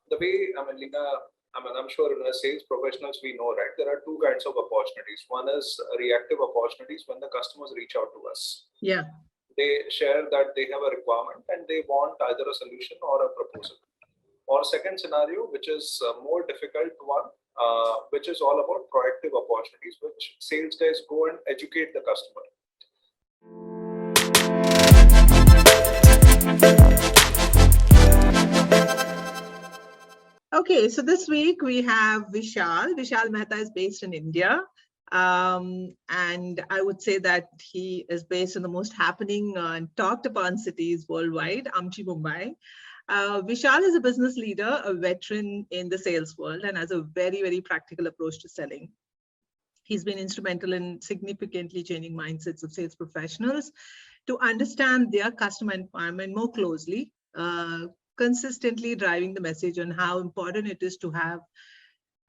the way, Lina, I'm sure as sales professionals, we know, right? There are two kinds of opportunities. One is reactive opportunities when the customers reach out to us. Yeah. They share that they have a requirement and they want either a solution or a proposal. Or second scenario, which is a more difficult one, which is all about proactive opportunities, which sales guys go and educate the customer. Okay, so this week we have Vishal. Vishal Mehta is based in India. And I would say that he is based in the most happening and talked upon cities worldwide, Amchi, Mumbai. Vishal is a business leader, a veteran in the sales world, and has a very, very practical approach to selling. He's been instrumental in significantly changing mindsets of sales professionals to understand their customer environment more closely, consistently driving the message on how important it is to have.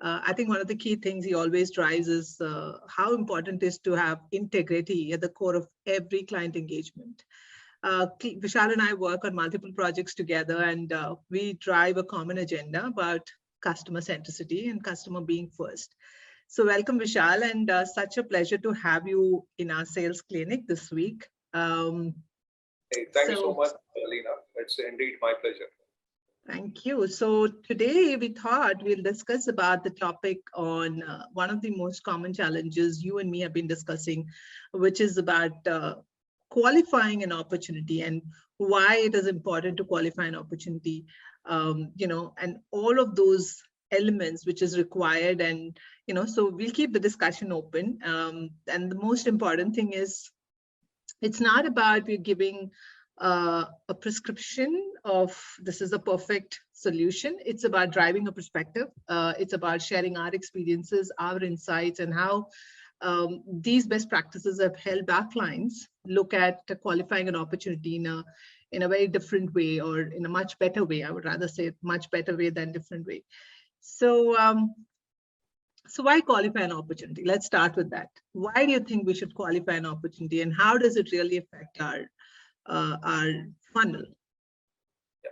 I think one of the key things he always drives is how important it is to have integrity at the core of every client engagement. Vishal and I work on multiple projects together, and we drive a common agenda about customer centricity and customer being first. So welcome, Vishal, and such a pleasure to have you in our sales clinic this week. Hey, thank you so much, Alina. It's indeed my pleasure. Thank you. So today we thought we'll discuss about the topic on one of the most common challenges you and me have been discussing, which is about qualifying an opportunity and why it is important to qualify an opportunity, and all of those elements which is required. And, so we'll keep the discussion open. And the most important thing is, it's not about we're giving a prescription of this is a perfect solution. It's about driving a perspective. It's about sharing our experiences, our insights, and how these best practices have helped our clients look at qualifying an opportunity in a very different way, or in a much better way. I would rather say much better way than different way. So, so why qualify an opportunity? Let's start with that. Why do you think we should qualify an opportunity, and how does it really affect our funnel? Yeah.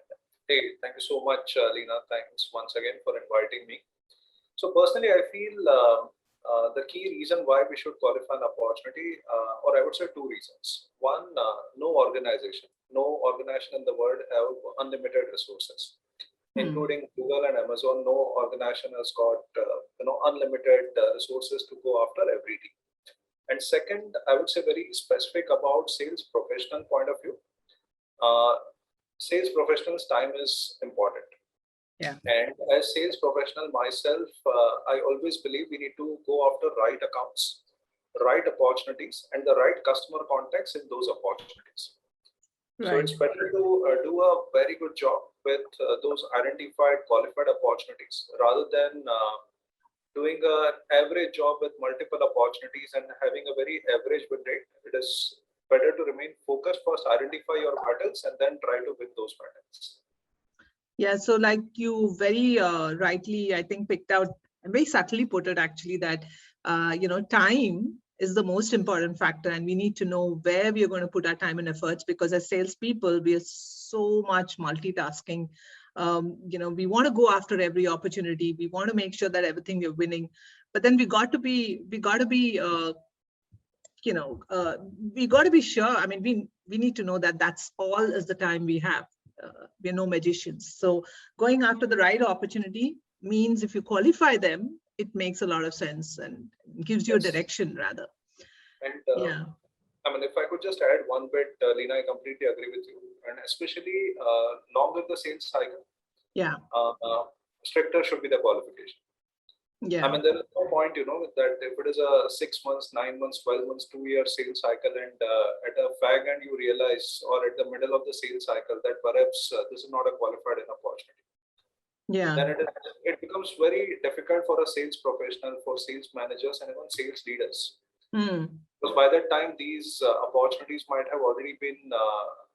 Hey, thank you so much, Lina. Thanks once again for inviting me. So personally, I feel the key reason why we should qualify an opportunity, or I would say two reasons. One, no organization in the world have unlimited resources, including Google and Amazon. No organization has got unlimited resources to go after every team. And second, I would say very specific about sales professional point of view. Sales professionals' time is important. Yeah. And as sales professional myself, I always believe we need to go after right accounts, right opportunities, and the right customer context in those opportunities. Right. So it's better to do a very good job with those identified, qualified opportunities rather than doing an average job with multiple opportunities and having a very average win rate. It is better to remain focused first, identify your battles, and then try to win those battles. Yeah, so like you very rightly, I think, picked out and very subtly put it actually that, time is the most important factor, and we need to know where we are going to put our time and efforts, because as salespeople, we are so much multitasking. We want to go after every opportunity. We want to make sure that everything we're winning, but then we got to be sure. I mean, we need to know that that's all is the time we have. We're no magicians. So going after the right opportunity means if you qualify them, it makes a lot of sense and gives you a direction rather. And if I could just add one bit, Lina, I completely agree with you. And especially longer the sales cycle, stricter should be the qualification. Yeah. There is no point, that if it is a 6 months, 9 months, 12 months, 2-year sales cycle, and at a fag end you realize, or at the middle of the sales cycle, that perhaps this is not a qualified opportunity. Yeah. Then it becomes very difficult for a sales professional, for sales managers, and even sales leaders. Because by that time, these opportunities might have already been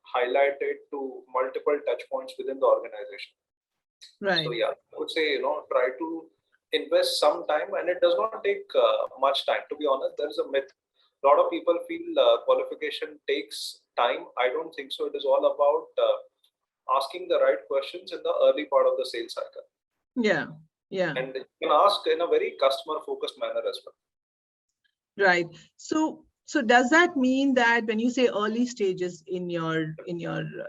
highlighted to multiple touch points within the organization. Right. So yeah, I would say, try to invest some time, and it does not take much time. To be honest, there is a myth. A lot of people feel qualification takes time. I don't think so. It is all about asking the right questions in the early part of the sales cycle. Yeah. Yeah. And you can ask in a very customer focused manner as well. Right. So does that mean that when you say early stages in your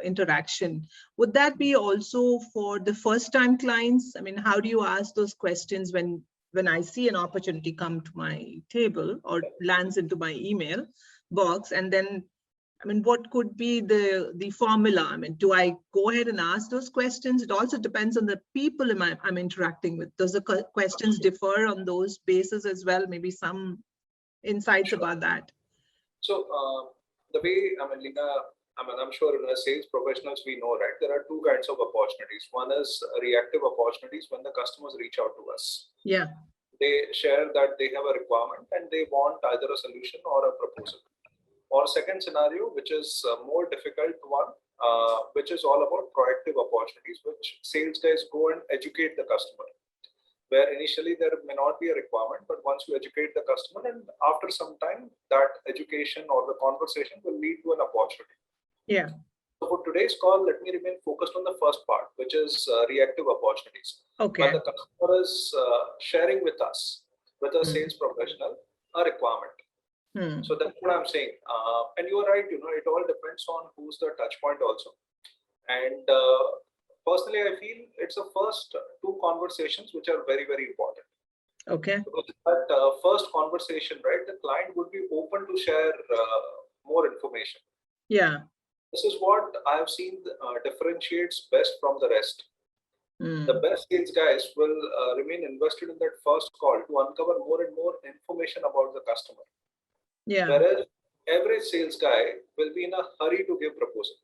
interaction, would that be also for the first time clients? I mean, how do you ask those questions when I see an opportunity come to my table or lands into my email box, and then I mean, what could be the formula? I mean, do I go ahead and ask those questions? It also depends on the people I'm interacting with. Does the questions differ on those bases as well? Maybe some insights Sure. about that. So the way, I mean, Lina, I mean, I'm sure in as sales professionals we know, right? There are two kinds of opportunities. One is reactive opportunities when the customers reach out to us. Yeah. They share that they have a requirement and they want either a solution or a proposal. Or second scenario, which is a more difficult one, which is all about proactive opportunities, which sales guys go and educate the customer, where initially there may not be a requirement, but once you educate the customer, and after some time, that education or the conversation will lead to an opportunity. Yeah. So for today's call, let me remain focused on the first part, which is reactive opportunities. Okay. When the customer is sharing with us, with a sales professional, a requirement. So that's what I'm saying. And you are right, it all depends on who's the touch point also. And personally, I feel it's the first two conversations which are very, very important. Okay. Because that first conversation, right, the client would be open to share more information. Yeah. This is what I have seen differentiates best from the rest. The best sales guys will remain invested in that first call to uncover more and more information about the customer. Yeah. Whereas average sales guy will be in a hurry to give proposal.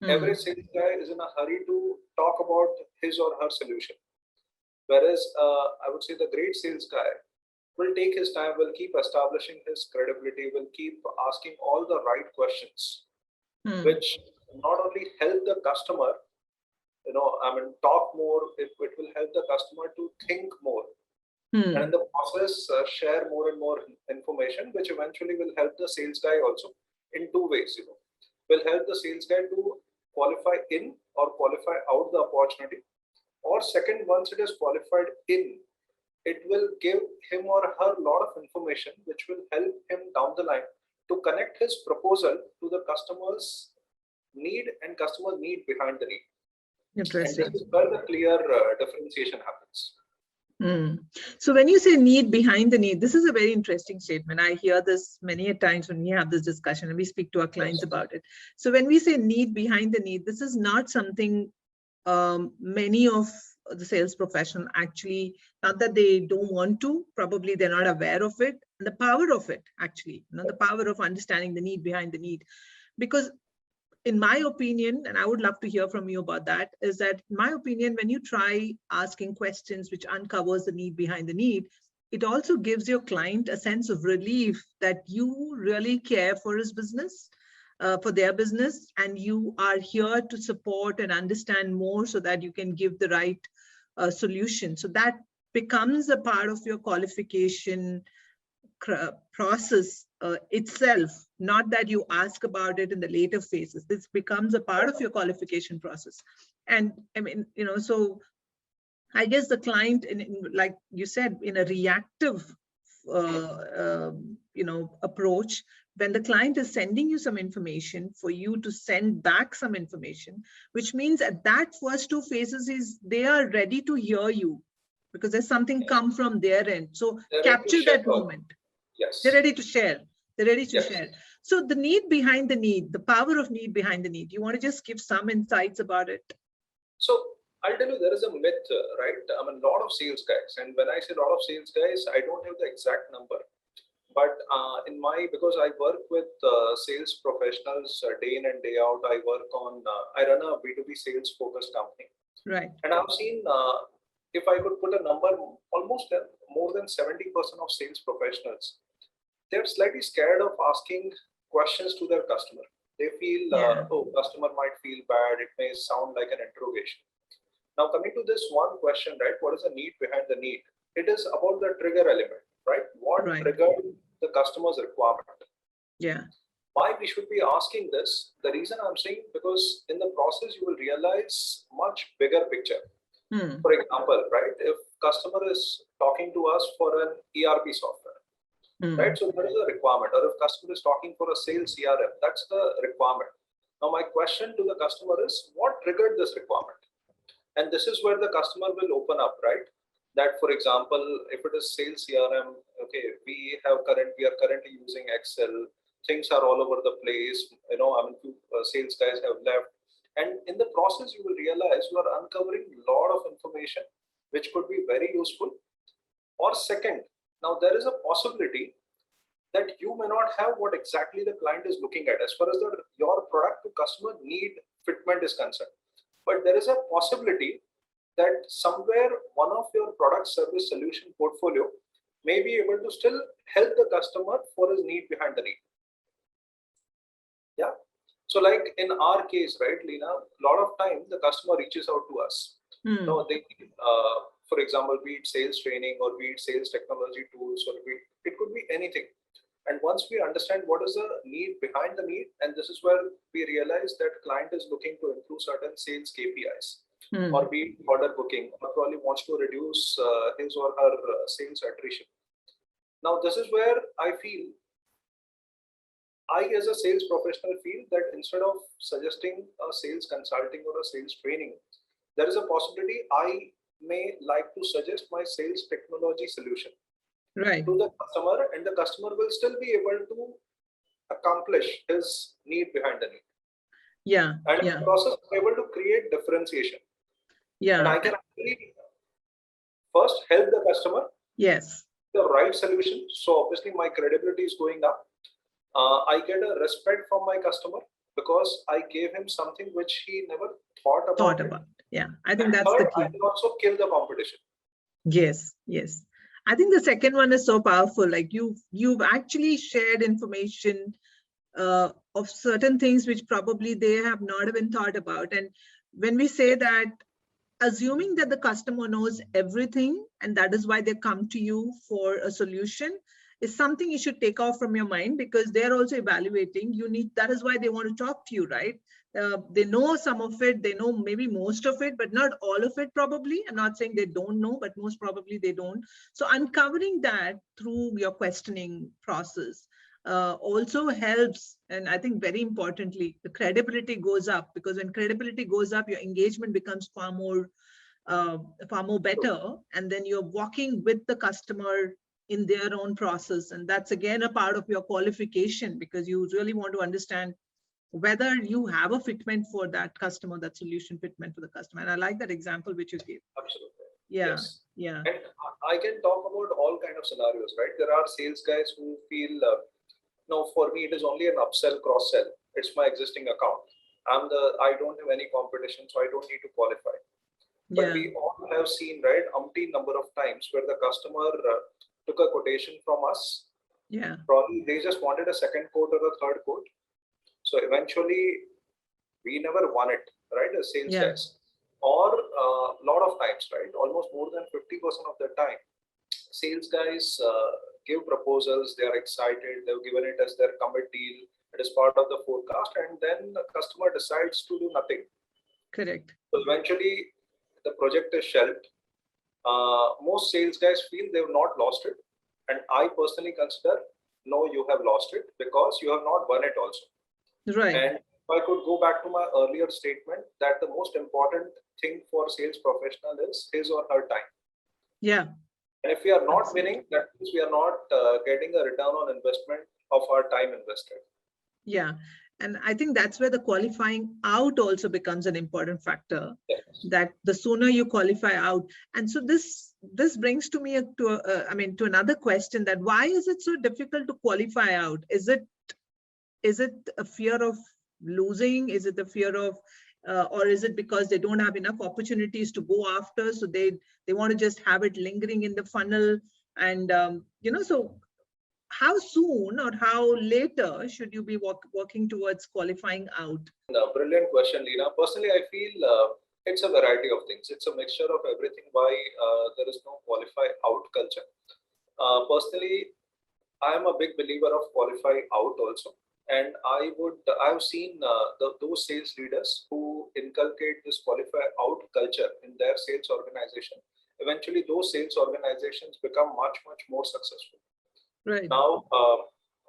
Average sales guy is in a hurry to talk about his or her solution. Whereas I would say the great sales guy will take his time, will keep establishing his credibility, will keep asking all the right questions, which not only help the customer, talk more, it will help the customer to think more. And in the process, share more and more information, which eventually will help the sales guy also in two ways, will help the sales guy to qualify in or qualify out the opportunity. Or second, once it is qualified in, it will give him or her a lot of information, which will help him down the line to connect his proposal to the customer's need and customer need behind the need. Interesting. And this is where the clear differentiation happens. So when you say need behind the need, this is a very interesting statement. I hear this many a times when we have this discussion and we speak to our clients about it. So when we say need behind the need, this is not something many of the sales professional actually, not that they don't want to, probably they're not aware of it, and the power of it actually, the power of understanding the need behind the need. Because in my opinion, and I would love to hear from you about that, is that in my opinion, when you try asking questions which uncovers the need behind the need, it also gives your client a sense of relief that you really care for his business, for their business, and you are here to support and understand more so that you can give the right solution. So that becomes a part of your qualification process itself, not that you ask about it in the later phases. This becomes a part of your qualification process. And I mean, so I guess the client, like you said, in a reactive, approach, when the client is sending you some information for you to send back some information, which means at that first two phases they are ready to hear you because there's something come from their end. So capture that moment. Yes. They're ready to share. They're ready to Yes. share. So the need behind the need, the power of need behind the need, you want to just give some insights about it? So I'll tell you, there is a myth, right? I mean, a lot of sales guys, and when I say a lot of sales guys, I don't have the exact number, but because I work with sales professionals day in and day out, I run a B2B sales focused company. Right. And I've seen, if I could put a number, almost more than 70% of sales professionals, they're slightly scared of asking questions to their customer. They feel, customer might feel bad. It may sound like an interrogation. Now, coming to this one question, right? What is the need behind the need? It is about the trigger element, right? What triggered the customer's requirement? Yeah. Why we should be asking this? The reason I'm saying, because in the process, you will realize much bigger picture. For example, right, if customer is talking to us for an ERP software, right? So that is a requirement. Or if customer is talking for a sales CRM, that's the requirement. Now my question to the customer is, what triggered this requirement? And this is where the customer will open up, right? That, for example, if it is sales CRM, okay, we are currently using Excel. Things are all over the place. I mean, few sales guys have left, and in the process, you will realize you are uncovering a lot of information, which could be very useful. Or second, now there is a possibility that you may not have what exactly the client is looking at as far as your product to customer need fitment is concerned. But there is a possibility that somewhere one of your product service solution portfolio may be able to still help the customer for his need behind the need. Yeah. So like in our case, right, Lena, a lot of time the customer reaches out to us. They, for example, be it sales training or be it sales technology tools, or it could be anything. And once we understand what is the need behind the need, and this is where we realize that client is looking to improve certain sales KPIs, or be it order booking, or probably wants to reduce his or her sales attrition. Now, this is where I feel, I as a sales professional feel that instead of suggesting a sales consulting or a sales training, there is a possibility I may like to suggest my sales technology solution to the customer, and the customer will still be able to accomplish his need behind the need. And in the process, I'm able to create differentiation. And I can actually first help the customer. The right solution. So obviously my credibility is going up. I get a respect from my customer because I gave him something which he never thought about. Yeah, I think that's the key. I can also kill the competition. Yes. I think the second one is so powerful. Like you've actually shared information of certain things which probably they have not even thought about. And when we say that, assuming that the customer knows everything and that is why they come to you for a solution, is something you should take off from your mind, because they're also evaluating. That is why they want to talk to you, right? They know some of it, they know maybe most of it, but not all of it probably. I'm not saying they don't know, but most probably they don't. So uncovering that through your questioning process also helps. And I think very importantly, the credibility goes up, because when credibility goes up, your engagement becomes far more better. And then you're walking with the customer in their own process. And that's again a part of your qualification, because you really want to understand whether you have a fitment for that customer, that solution fitment for the customer. And I like that example which you gave. Absolutely. Yeah. And I can talk about all kind of scenarios, right? There are sales guys who feel, no, for me, it is only an upsell, cross-sell. It's my existing account. I don't have any competition, so I don't need to qualify. But we all have seen, right, umpteen number of times where the customer took a quotation from us. Probably they just wanted a second quote or a third quote. So eventually, we never won it, right, as sales guys. Or a lot of times, right, almost more than 50% of the time, sales guys give proposals, they are excited, they've given it as their commit deal, it is part of the forecast, and then the customer decides to do nothing. Correct. So eventually, the project is shelved. Most sales guys feel they've not lost it. And I personally consider, no, you have lost it because you have not won it also. And if I could go back to my earlier statement that the most important thing for sales professional is his or her time. And if we are not winning, that means we are not getting a return on investment of our time invested. And I think that's where the qualifying out also becomes an important factor, that the sooner you qualify out. And so this brings to me to another question, that why is it so difficult to qualify out? Is it a fear of losing? Is it the fear of, or is it because they don't have enough opportunities to go after? So they want to just have it lingering in the funnel. And, so how soon or how later should you be working towards qualifying out? Brilliant question, Leena. Personally, I feel it's a variety of things. It's a mixture of everything. Why there is no qualify out culture. Personally, I am a big believer of qualify out also. And I've seen those sales leaders who inculcate this qualify out culture in their sales organization. Eventually, those sales organizations become much, much more successful. Right. Now,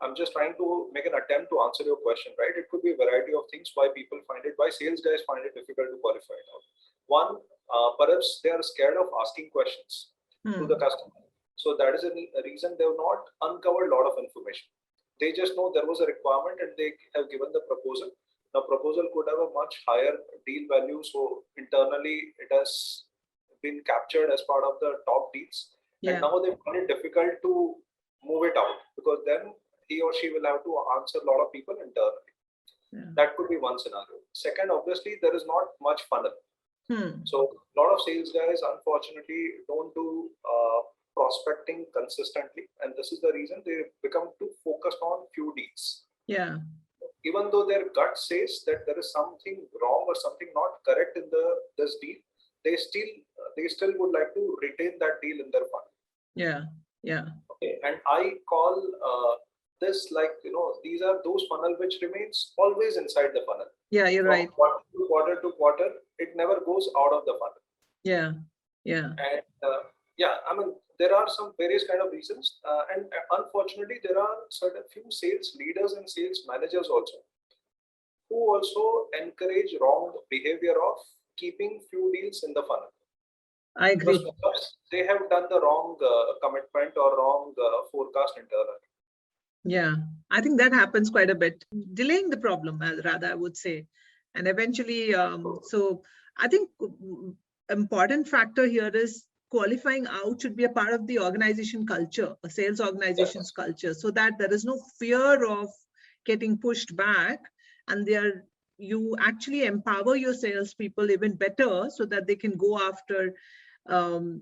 I'm just trying to make an attempt to answer your question, right? It could be a variety of things why people find it, why sales guys find it difficult to qualify it out. One, perhaps they are scared of asking questions to the Hmm. customer. So that is a reason they have not uncovered a lot of information. They just know there was a requirement and they have given the proposal. Now, proposal could have a much higher deal value. So internally, it has been captured as part of the top deals. And Yeah. now they find it difficult to move it out because then he or she will have to answer a lot of people internally. Yeah. That could be one scenario. Second, obviously, there is not much funnel. Hmm. So a lot of sales guys, unfortunately, don't do prospecting consistently, and this is the reason they become too focused on few deals. Yeah. Even though their gut says that there is something wrong or something not correct in the this deal, they still would like to retain that deal in their fund. Yeah. Yeah. Okay, and I call this like these are those funnel which remains always inside the funnel Yeah. You're from right. quarter to quarter to quarter. It never goes out of the funnel. Yeah. Yeah. And yeah, I mean, there are some various kind of reasons, and unfortunately, there are certain few sales leaders and sales managers also who also encourage wrong behavior of keeping few deals in the funnel I because agree. perhaps they have done the wrong commitment or wrong forecast internally. Yeah. I think that happens quite a bit, delaying the problem, rather, I would say. And eventually, so I think important factor here is qualifying out should be a part of the organization culture, a sales organization's Yes, culture, so that there is no fear of getting pushed back, and you actually empower your salespeople even better so that they can um,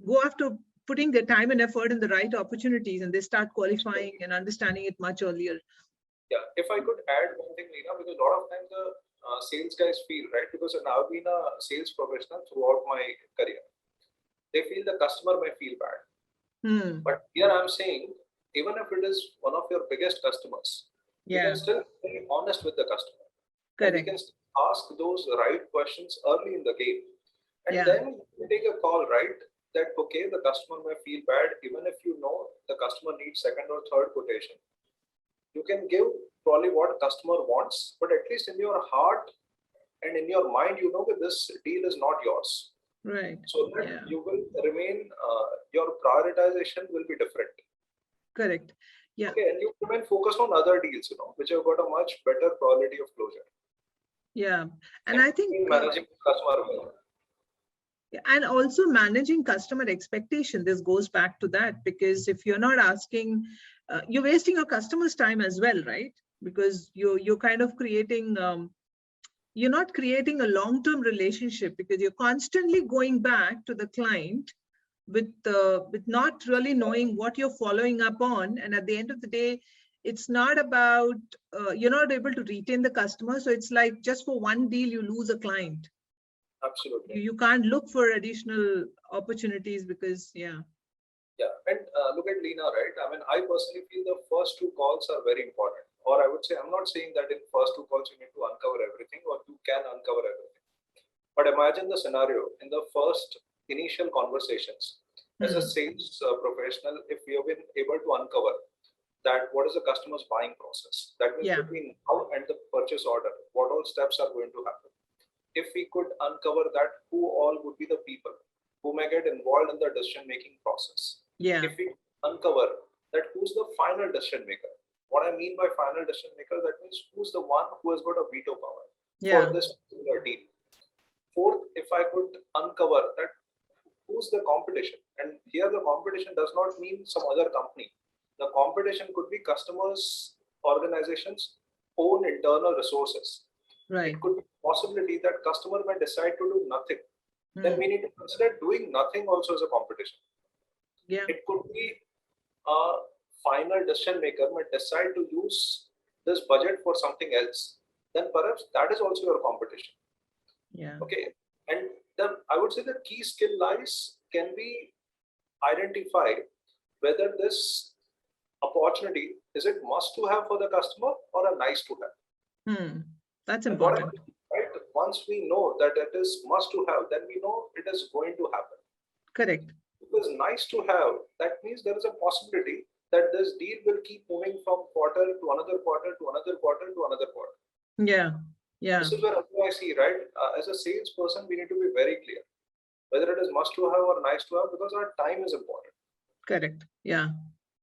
go after putting their time and effort in the right opportunities, and they start qualifying absolutely. and understanding it much earlier. Yeah, if I could add one thing, Lena, because a lot of times the sales guys feel, right, because I've been a sales professional throughout my career, they feel the customer may feel bad. Hmm. But here I'm saying, even if it is one of your biggest customers, we can Yeah. still be honest with the customer and we Correct. can ask those right questions early in the game. And Yeah. then you take a call, right? That okay, the customer may feel bad, even if you know the customer needs second or third quotation. You can give probably what customer wants, but at least in your heart and in your mind, you know that this deal is not yours. Right. So that Yeah. you will remain, your prioritization will be different. Correct. Yeah. Okay, and you remain focused on other deals, which have got a much better probability of closure. Yeah. And And I think, managing customer well. and also managing customer expectation, this goes back to that, because if you're not asking, you're wasting your customers' time as well, right? Because you're kind of creating, you're not creating a long-term relationship, because you're constantly going back to the client with not really knowing what you're following up on, and at the end of the day, it's not about, you're not able to retain the customer, so it's like just for one deal you lose a client. Absolutely. You can't look for additional opportunities, because yeah. Yeah. And look at Lena, right? I mean, I personally feel the first two calls are very important. Or I would say, I'm not saying that in first two calls you need to uncover everything or you can uncover everything. But imagine the scenario in the first initial conversations as a Hmm. sales professional, if we have been able to uncover that what is the customer's buying process. That means Yeah. between now and the purchase order, what all steps are going to happen. If we could uncover that, who all would be the people who may get involved in the decision making process. Yeah. If we uncover that who's the final decision maker. What I mean by final decision maker, that means who's the one who has got a veto power for Yeah. this particular deal. Fourth, if I could uncover that who's the competition, and here the competition does not mean some other company. The competition could be customers, organizations, own internal resources. It Right. could be a possibility that customer may decide to do nothing. Then Hmm. we need to consider doing nothing also as a competition. Yeah. It could be a final decision maker may decide to use this budget for something else. Then perhaps that is also your competition. Yeah. Okay. And then I would say the key skill lies can we identify whether this opportunity, is it must to have for the customer or a nice to have? That's And what I important. mean, right? Once we know that it is must to have, then we know it is going to happen. Correct. Because nice to have, that means there is a possibility that this deal will keep moving from quarter to another quarter to another quarter to another quarter. Yeah. Yeah. This is where I see, right? As a salesperson, we need to be very clear whether it is must to have or nice to have, because our time is important. Correct. Yeah.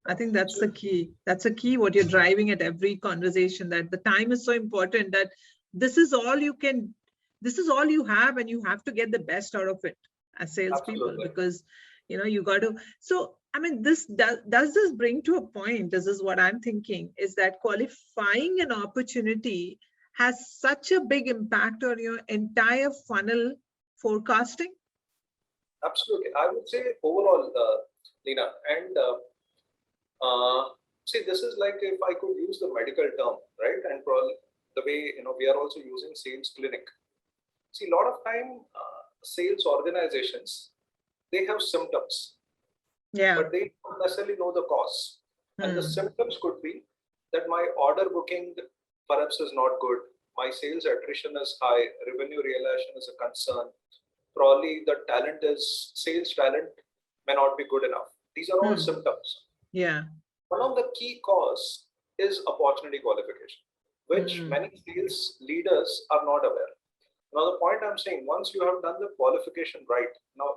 I think that's So, the key. That's a key what you're driving at every conversation, that the time is so important, that this is all you can, this is all you have, and you have to get the best out of it as salespeople, absolutely. because you got to. So I mean, this does this bring to a point, this is what I'm thinking, is that qualifying an opportunity has such a big impact on your entire funnel forecasting? Absolutely. I would say overall, Lina, and see, this is like if I could use the medical term, right? And probably the way, we are also using sales clinic. See, a lot of time, sales organizations, they have symptoms, Yeah. but they don't necessarily know the cause. And the symptoms could be that my order booking perhaps is not good, my sales attrition is high, revenue realization is a concern, probably the sales talent may not be good enough. These are all symptoms. Yeah. One of the key cause is opportunity qualification, which many sales leaders are not aware. Now, the point I'm saying, once you have done the qualification right, now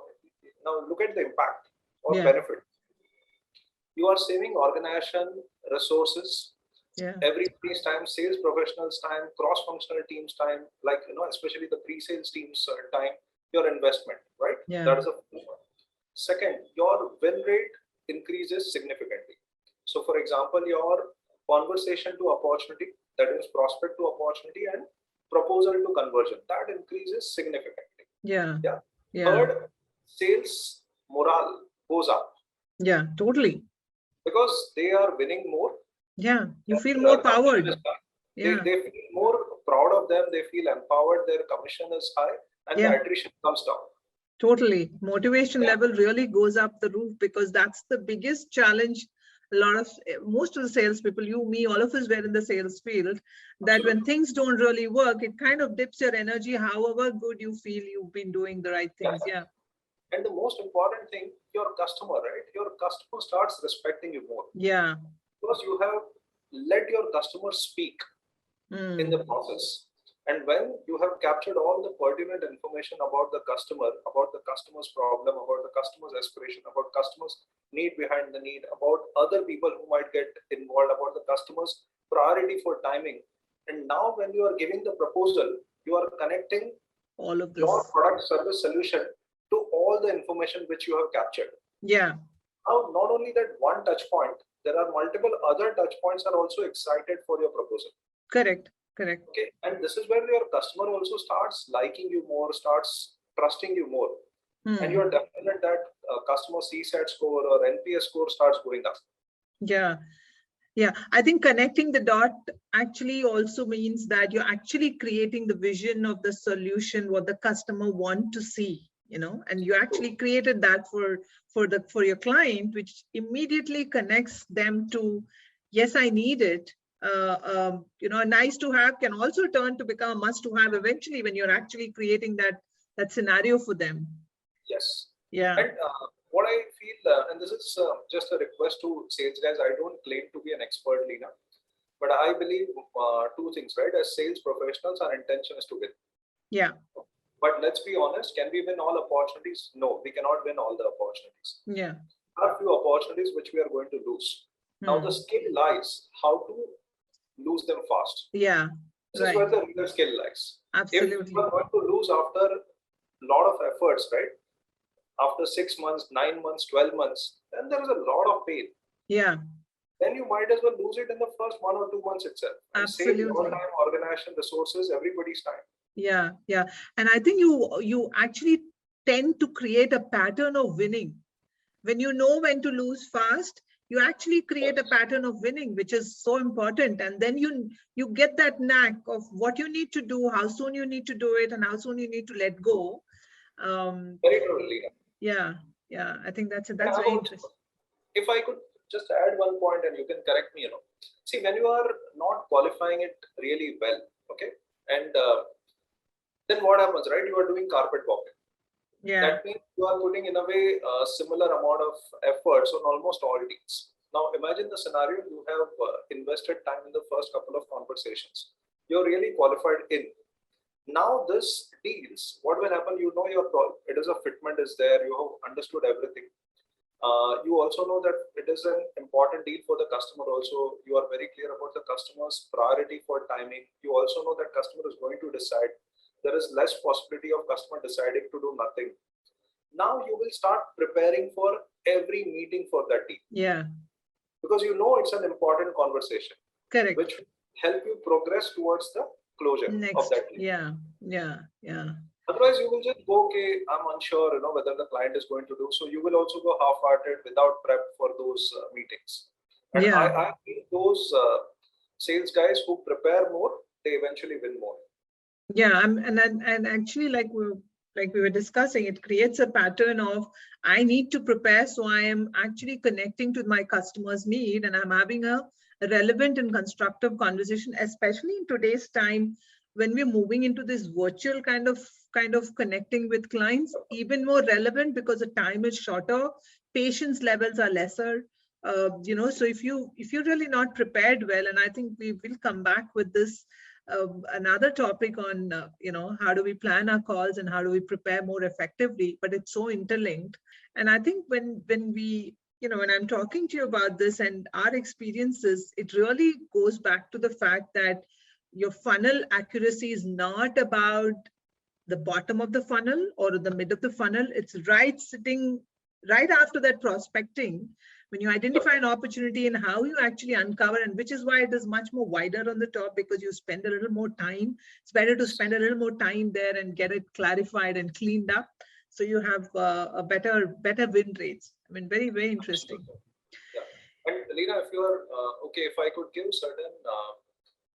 look at the impact or Yeah. benefit. You are saving organization resources, Yeah. everybody's time, sales professionals' time, cross-functional teams' time, like especially the pre-sales teams' time, your investment, right? Yeah. That is the first one. Second, your win rate increases significantly. So, for example, your conversation to opportunity, that is prospect to opportunity, and proposal to conversion, that increases significantly. Yeah. Yeah. Yeah. Third, sales morale goes up. Yeah, totally. Because they are winning more. Yeah, you feel more powered. Yeah. They feel more proud of them, they feel empowered, their commission is high, and the attrition comes down. Totally. Motivation level really goes up the roof, because that's the biggest challenge. Most of the salespeople, you, me, all of us were in the sales field, that when things don't really work, it kind of dips your energy, however good you feel you've been doing the right things. Yeah. And the most important thing, your customer, right? Your customer starts respecting you more. Yeah. Because you have let your customer speak in the process. And when you have captured all the pertinent information about the customer's problem, about the customer's aspiration, about customer's need behind the need, about other people who might get involved, about the customer's priority for timing. And now when you are giving the proposal, you are connecting all of this, your product service solution, to all the information which you have captured. Yeah. Now, not only that one touch point, there are multiple other touch points are also excited for your proposal. Correct. Correct. Okay. And this is where your customer also starts liking you more, starts trusting you more. And you're definite that customer CSAT score or NPS score starts going up. Yeah. Yeah, I think connecting the dot actually also means that you're actually creating the vision of the solution, what the customer want to see, and you actually created that for your client, which immediately connects them to, yes, I need it. Nice to have can also turn to become a must to have eventually, when you're actually creating that scenario for them. Yes. Yeah. And what I feel, and this is just a request to sales guys, I don't claim to be an expert, Lina, but I believe two things, right? As sales professionals, our intention is to win. Yeah. But let's be honest, can we win all opportunities? No, we cannot win all the opportunities. Yeah. There are few opportunities which we are going to lose. Now the skill lies how to lose them fast. Yeah. This is where the real skill lies. Absolutely. If you are going to lose after a lot of efforts, right? After 6 months, 9 months, 12 months, then there is a lot of pain. Yeah. Then you might as well lose it in the first 1 or 2 months itself. And absolutely. save your time, organization, resources, everybody's time. Yeah, yeah. And I think you actually tend to create a pattern of winning. When you know when to lose fast, you actually create a pattern of winning, which is so important. And then you get that knack of what you need to do, how soon you need to do it, and how soon you need to let go. Very true, Leena. Yeah, yeah. I think that's very interesting. If I could just add one point and you can correct me, See, when you are not qualifying it really well, okay, and then what happens, right? You are doing carpet bombing. Yeah. That means you are putting in a way a similar amount of efforts on almost all deals. Now imagine the scenario, you have invested time in the first couple of conversations. You're really qualified in. Now this deals, what will happen? You know it is a fitment is there, you have understood everything. You also know that it is an important deal for the customer also. You are very clear about the customer's priority for timing. You also know that customer is going to decide. There is less possibility of customer deciding to do nothing. Now you will start preparing for every meeting for that deal. Yeah. Because you know it's an important conversation. Correct. Which will help you progress towards the closure of that deal. Yeah. Otherwise, you will just go, okay, I'm unsure, whether the client is going to do. So you will also go half-hearted without prep for those meetings. And yeah. I think those sales guys who prepare more, they eventually win more. Yeah, and actually, like we were discussing, it creates a pattern of I need to prepare, so I am actually connecting to my customer's need, and I'm having a relevant and constructive conversation, especially in today's time when we're moving into this virtual kind of connecting with clients, even more relevant because the time is shorter, patience levels are lesser. So if you're really not prepared well, and I think we will come back with this. Another topic on how do we plan our calls and how do we prepare more effectively, but it's so interlinked. And I think when we when I'm talking to you about this and our experiences, it really goes back to the fact that your funnel accuracy is not about the bottom of the funnel or the mid of the funnel. It's sitting right after that prospecting, when you identify an opportunity and how you actually uncover, and which is why it is much more wider on the top, because you spend a little more time. It's better to spend a little more time there and get it clarified and cleaned up, so you have a better win rates. I mean, very, very interesting. Yeah. And Leena, if you are okay, if I could give certain,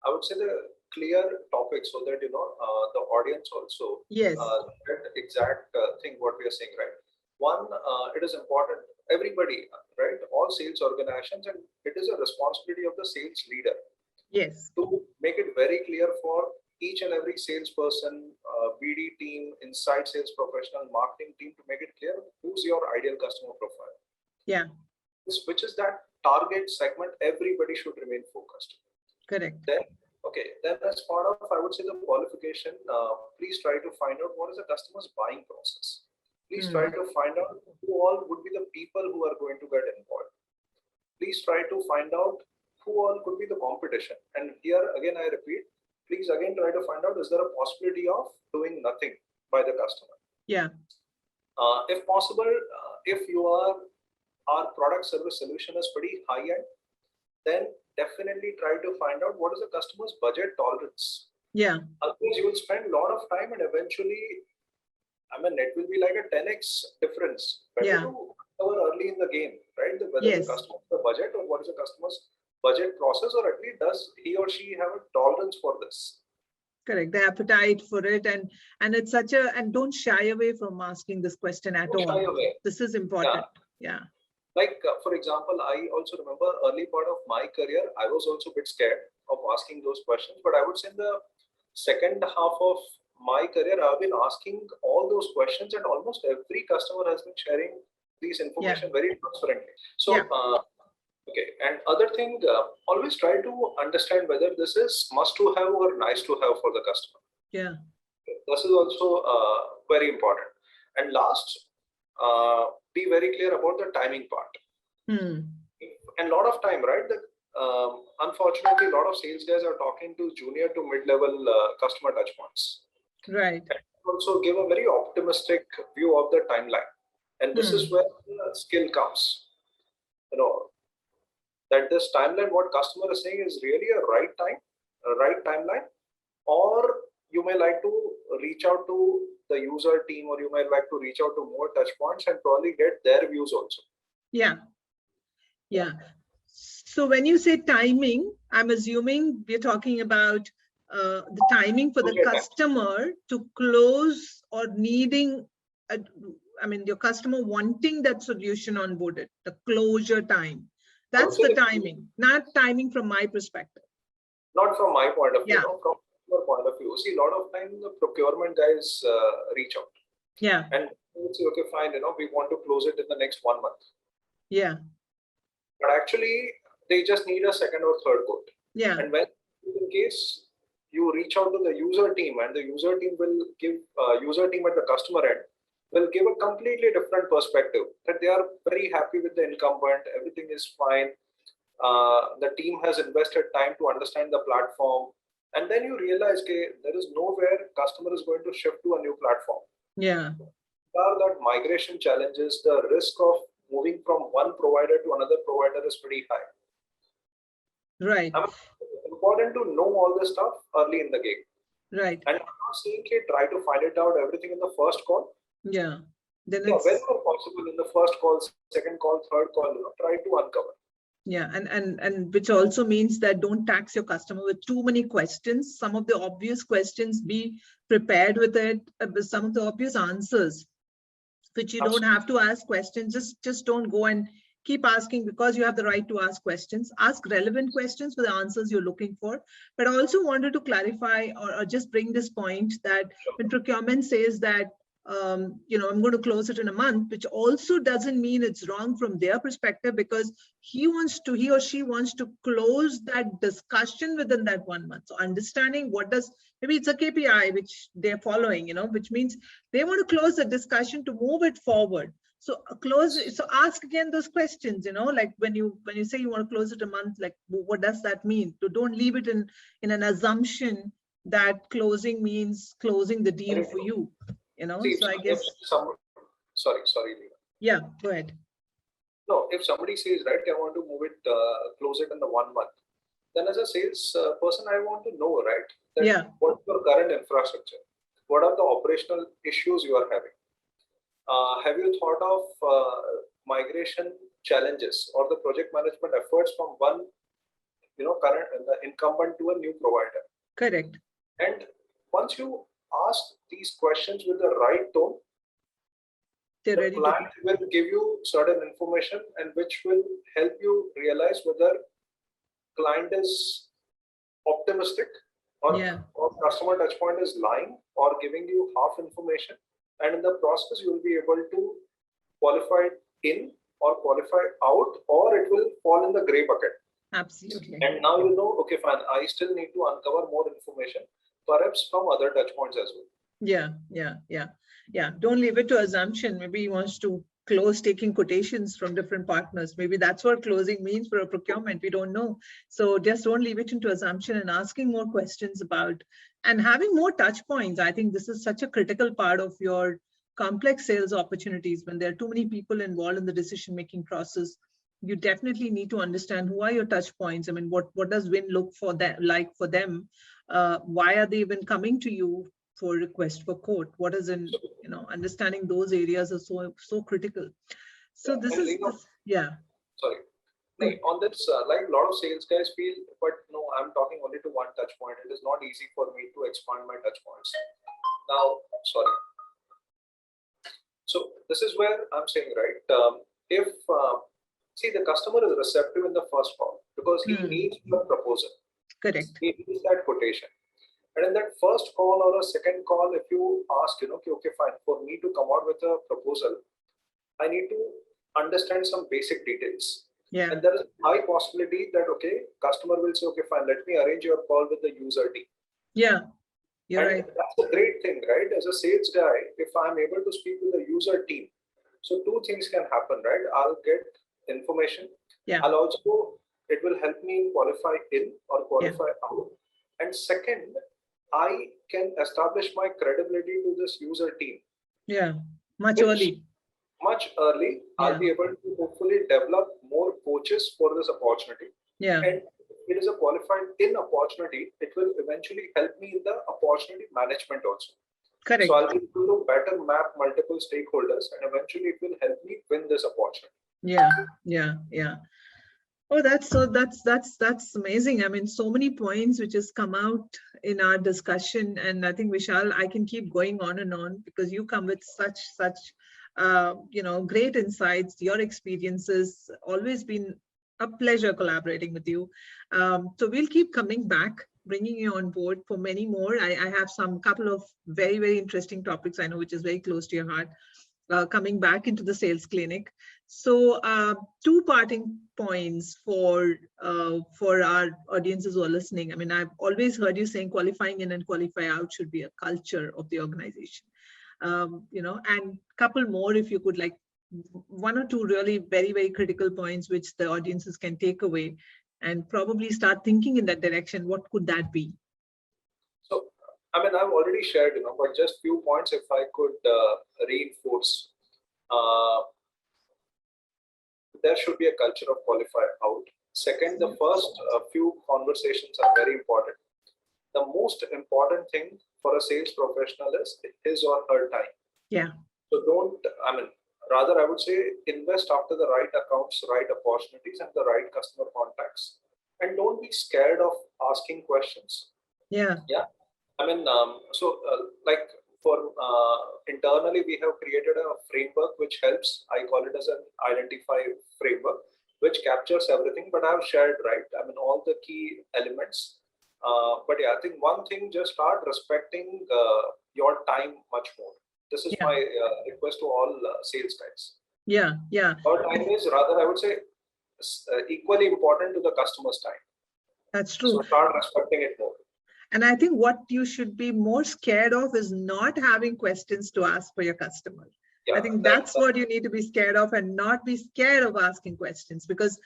I would say the clear topics so that the audience also yes get exact thing what we are saying, right? One, it is important, everybody, right? All sales organizations, and it is a responsibility of the sales leader. Yes. To make it very clear for each and every salesperson, BD team, inside sales professional, marketing team, to make it clear who's your ideal customer profile. Yeah. Which is that target segment, everybody should remain focused. Correct. Then as part of, I would say, the qualification, please try to find out what is the customer's buying process. Please try to find out who all would be the people who are going to get involved. Please try to find out who all could be the competition. And here again, I repeat, please again try to find out, is there a possibility of doing nothing by the customer? Yeah. If possible, if our product service solution is pretty high end, then definitely try to find out what is the customer's budget tolerance. Yeah. Otherwise, you will spend a lot of time and eventually, it will be like a 10x difference. Better to cover early in the game, right? Whether the customer's the budget or what is the customer's budget process, or at least does he or she have a tolerance for this? Correct. The appetite for it, and it's such a, and don't shy away from asking this question at all. Shy away. This is important. Yeah. Like, for example, I also remember early part of my career, I was also a bit scared of asking those questions. But I would say in the second half of my career, I've been asking all those questions, and almost every customer has been sharing these information very transparently. So, okay. And other thing, always try to understand whether this is must to have or nice to have for the customer. Yeah. This is also very important. And last, be very clear about the timing part. And a lot of time, right? Unfortunately, a lot of sales guys are talking to junior to mid-level customer touchpoints. Right. And also give a very optimistic view of the timeline. And this is where the skill comes. That this timeline, what customer is saying, is really a right timeline, or you may like to reach out to the user team, or you might like to reach out to more touch points and probably get their views also. Yeah. So when you say timing, I'm assuming we're talking about the timing for the customer to close, or needing, your customer wanting that solution onboarded, the closure time. That's the timing, not timing from my perspective. Not from my point of view, Yeah. from your point of view. See, a lot of time the procurement guys reach out. Yeah. And we'll say, okay, fine, we want to close it in the next 1 month. Yeah. But actually, they just need a second or third quote. Yeah. And when, in case you reach out to the user team, and the user team will give user team at the customer end will give a completely different perspective, that they are very happy with the incumbent, everything is fine. The team has invested time to understand the platform, and then you realize, okay, there is nowhere customer is going to shift to a new platform. Yeah. That migration challenges, the risk of moving from one provider to another provider is pretty high. Right. It's important to know all this stuff early in the game. Right. And I'm not saying, okay, try to find it out everything in the first call. Yeah. Then yeah, it's whenever possible, in the first call, second call, third call, try to uncover. Yeah, and which also means that don't tax your customer with too many questions. Some of the obvious questions, be prepared with it, with some of the obvious answers, which you don't have to ask questions. Just don't go and keep asking, because you have the right to ask questions. Ask relevant questions for the answers you're looking for. But I also wanted to clarify or just bring this point that when procurement says that I'm going to close it in a month, which also doesn't mean it's wrong from their perspective, because he or she wants to close that discussion within that 1 month. So understanding maybe it's a KPI which they're following, which means they want to close the discussion to move it forward. So ask again those questions, like when you say you want to close it a month, like what does that mean? So don't leave it in an assumption that closing means closing the deal for you. See, so I guess. Sorry. Yeah, go ahead. No, if somebody says, right, I want to move it, close it in the 1 month, then as a sales person, I want to know, right, that what's your current infrastructure? What are the operational issues you are having? Have you thought of migration challenges or the project management efforts from one, current incumbent to a new provider? Correct. And once you ask these questions with the right tone, the client will give you certain information and which will help you realize whether client is optimistic or customer touchpoint is lying or giving you half information. And in the process, you will be able to qualify in or qualify out, or it will fall in the gray bucket. Absolutely. And now okay, fine, I still need to uncover more information, perhaps from other touch points as well. Yeah. Don't leave it to assumption. Maybe he wants to close taking quotations from different partners. Maybe that's what closing means for a procurement. We don't know. So just don't leave it into assumption and asking more questions about and having more touch points. I think this is such a critical part of your complex sales opportunities. When there are too many people involved in the decision-making process, you definitely need to understand who are your touch points. I mean, what does win look for them like for them? Why are they even coming to you for request for quote? What is in, understanding those areas are so critical. So this is, Sorry. On this, like a lot of sales guys feel, but no, I'm talking only to one touch point. It is not easy for me to expand my touch points. Now, sorry. So this is where I'm saying, right? See, the customer is receptive in the first call because he needs the proposal. Correct. He needs that quotation. And in that first call or a second call, if you ask, okay, fine, for me to come out with a proposal, I need to understand some basic details. Yeah. And there is a high possibility that, okay, customer will say, okay, fine, let me arrange your call with the user team. Yeah, you're right. That's a great thing, right? As a sales guy, if I'm able to speak with the user team, so two things can happen, right? I'll get information. Yeah. It will help me qualify in or qualify out. And second, I can establish my credibility to this user team. Yeah, much early. I'll be able to hopefully develop more coaches for this opportunity. Yeah. And it is a qualified in opportunity. It will eventually help me in the opportunity management also. Correct. So I'll be able to better map multiple stakeholders, and eventually it will help me win this opportunity. Yeah. Oh, that's amazing. I mean, so many points which has come out in our discussion, and I think Vishal, I can keep going on and on because you come with such great insights. Your experiences always been A pleasure collaborating with you. So we'll keep coming back, bringing you on board for many more. I have some couple of very, very interesting topics I know, which is very close to your heart, coming back into the sales clinic. So two parting points for our audiences who are listening. I mean, I've always heard you saying qualifying in and qualify out should be a culture of the organization. And couple more, if you could, like one or two really very, very critical points which the audiences can take away and probably start thinking in that direction. What could that be? So, I mean, I've already shared, but just few points if I could reinforce. Uh, there should be a culture of qualify out. Second, the first few conversations are very important. The most important thing for a sales professional is his or her time. Yeah. So rather I would say invest after the right accounts, right opportunities, and the right customer contacts. And don't be scared of asking questions. Yeah. Yeah. I mean, like for internally, we have created a framework which helps. I call it as an identify framework, which captures everything. But I've shared, right? I mean, all the key elements. But yeah, I think one thing, just start respecting your time much more. This is my request to all sales guys. Yeah. Your time is rather, I would say, equally important to the customer's time. That's true. So start respecting it more. And I think what you should be more scared of is not having questions to ask for your customer. Yeah, I think that's what you need to be scared of, and not be scared of asking questions, because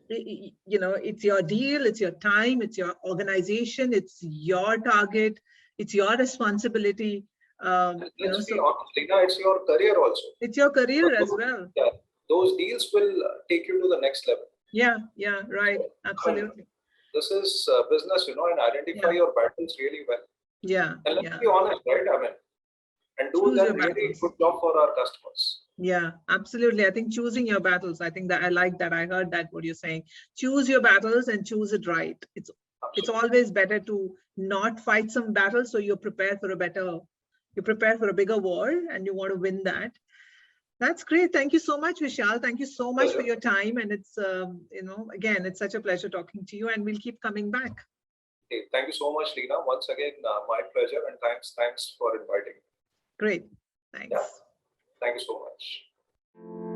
it's your deal, it's your time, it's your organization, it's your target, it's your responsibility. Let's be honest, Lina, it's your career also. It's your career as well. Yeah, those deals will take you to the next level. Yeah, right. Absolutely. This is business, and identify your battles really well. Yeah. And let's be honest, right? I mean, and do that really good job for our customers. Yeah, absolutely. I think choosing your battles, I think that I like that. I heard that what you're saying. Choose your battles and choose it right. It's always better to not fight some battles, so you're prepared for a bigger war and you want to win that. That's great. Thank you so much, Vishal. Thank you so much for your time. And it's, again, it's such a pleasure talking to you, and we'll keep coming back. Hey, thank you so much, Lina. Once again, my pleasure, and thanks for inviting me. Great. Thanks. Yeah. Thank you so much.